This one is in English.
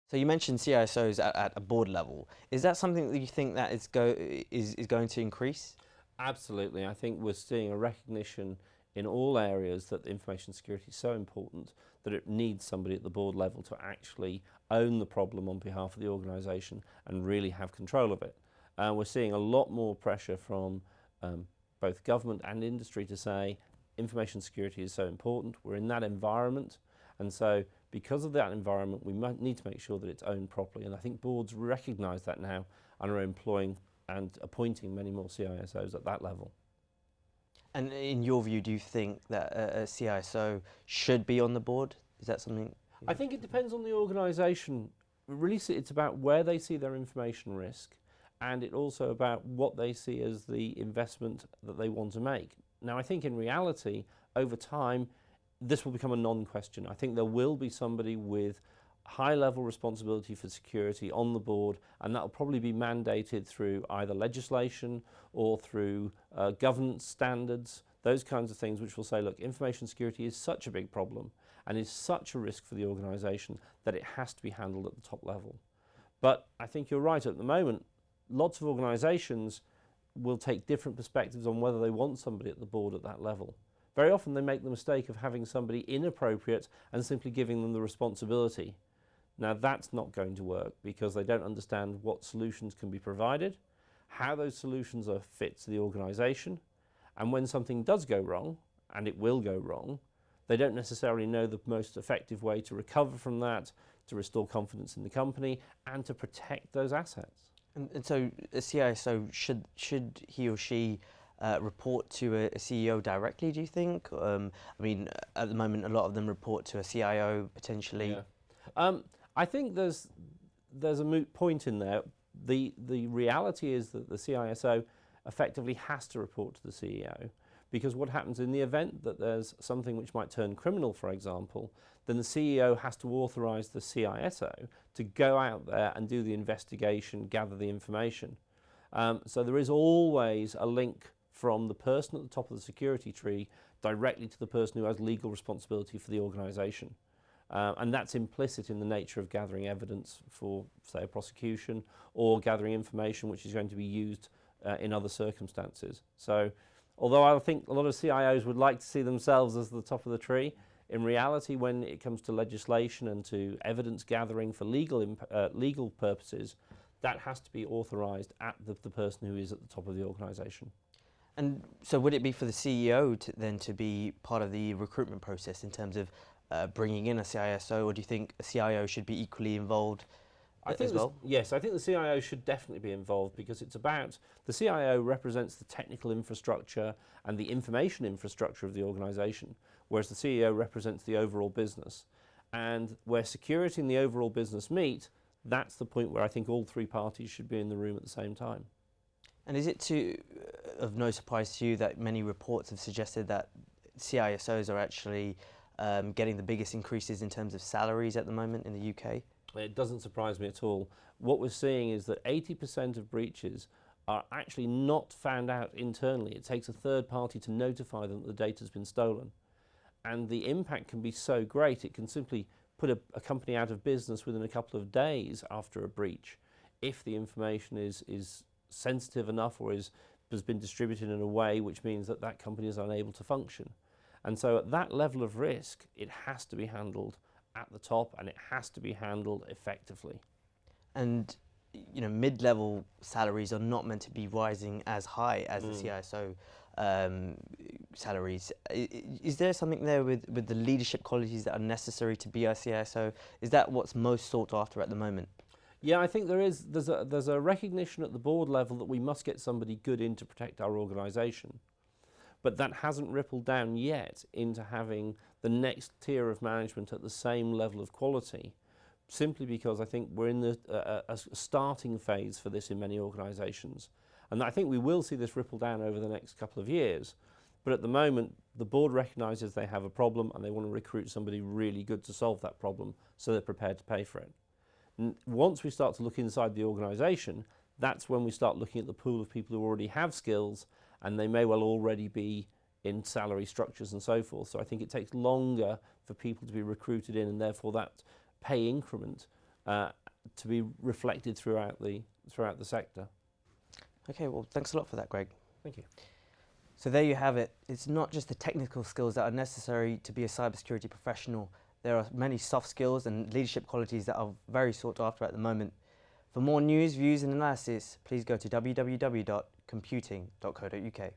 So you mentioned CISOs at a board level. Is that something that you think that is going to increase? Absolutely. I think we're seeing a recognition in all areas that information security is so important that it needs somebody at the board level to actually own the problem on behalf of the organisation and really have control of it. We're seeing a lot more pressure from both government and industry to say information security is so important. We're in that environment, and so because of that environment we might need to make sure that it's owned properly, and I think boards recognise that now and are employing and appointing many more CISOs at that level. And in your view, do you think that a CISO should be on the board? Is that something? I think it depends on the organisation. Really, it's about where they see their information risk, and it also about what they see as the investment that they want to make. Now, I think in reality, over time, this will become a non-question. I think there will be somebody with high-level responsibility for security on the board, and that will probably be mandated through either legislation or through governance standards, those kinds of things, which will say, look, information security is such a big problem and is such a risk for the organisation that it has to be handled at the top level. But I think you're right, at the moment, lots of organisations will take different perspectives on whether they want somebody at the board at that level. Very often they make the mistake of having somebody inappropriate and simply giving them the responsibility. Now that's not going to work because they don't understand what solutions can be provided, how those solutions are fit to the organisation, and when something does go wrong, and it will go wrong, they don't necessarily know the most effective way to recover from that, to restore confidence in the company, and to protect those assets. And so a CISO, should he or she report to a CEO directly, do you think? I mean, at the moment, a lot of them report to a CIO potentially. Yeah. I think there's a moot point in there. The reality is that the CISO effectively has to report to the CEO, because what happens in the event that there's something which might turn criminal, for example, then the CEO has to authorise the CISO to go out there and do the investigation, gather the information. So there is always a link from the person at the top of the security tree directly to the person who has legal responsibility for the organisation. And that's implicit in the nature of gathering evidence for, say, a prosecution, or gathering information which is going to be used in other circumstances. So although I think a lot of CIOs would like to see themselves as the top of the tree, in reality, when it comes to legislation and to evidence gathering for legal purposes, that has to be authorised at the person who is at the top of the organisation. And so would it be for the CEO then to be part of the recruitment process in terms of bringing in a CISO, or do you think a CIO should be equally involved as well? Yes, I think the CIO should definitely be involved, because it's about, the CIO represents the technical infrastructure and the information infrastructure of the organisation, whereas the CEO represents the overall business. And where security and the overall business meet, that's the point where I think all three parties should be in the room at the same time. And is it of no surprise to you that many reports have suggested that CISOs are actually getting the biggest increases in terms of salaries at the moment in the UK? It doesn't surprise me at all. What we're seeing is that 80% of breaches are actually not found out internally. It takes a third party to notify them that the data's been stolen. And the impact can be so great, it can simply put a company out of business within a couple of days after a breach, if the information is sensitive enough or has been distributed in a way which means that that company is unable to function. And so at that level of risk, it has to be handled at the top, and it has to be handled effectively. And you know, mid-level salaries are not meant to be rising as high as the CISO salaries. Is there something there with the leadership qualities that are necessary to be a CISO? Is that what's most sought after at the moment? Yeah, I think there's a recognition at the board level that we must get somebody good in to protect our organisation. But that hasn't rippled down yet into having the next tier of management at the same level of quality, simply because I think we're in a starting phase for this in many organisations. And I think we will see this ripple down over the next couple of years. But at the moment, the board recognises they have a problem and they want to recruit somebody really good to solve that problem, so they're prepared to pay for it. Once we start to look inside the organisation, that's when we start looking at the pool of people who already have skills, and they may well already be in salary structures and so forth. So I think it takes longer for people to be recruited in, and therefore that pay increment to be reflected throughout the sector. Okay, well, thanks a lot for that, Greg. Thank you. So there you have it. It's not just the technical skills that are necessary to be a cybersecurity professional. There are many soft skills and leadership qualities that are very sought after at the moment. For more news, views and analysis, please go to www.computing.co.uk.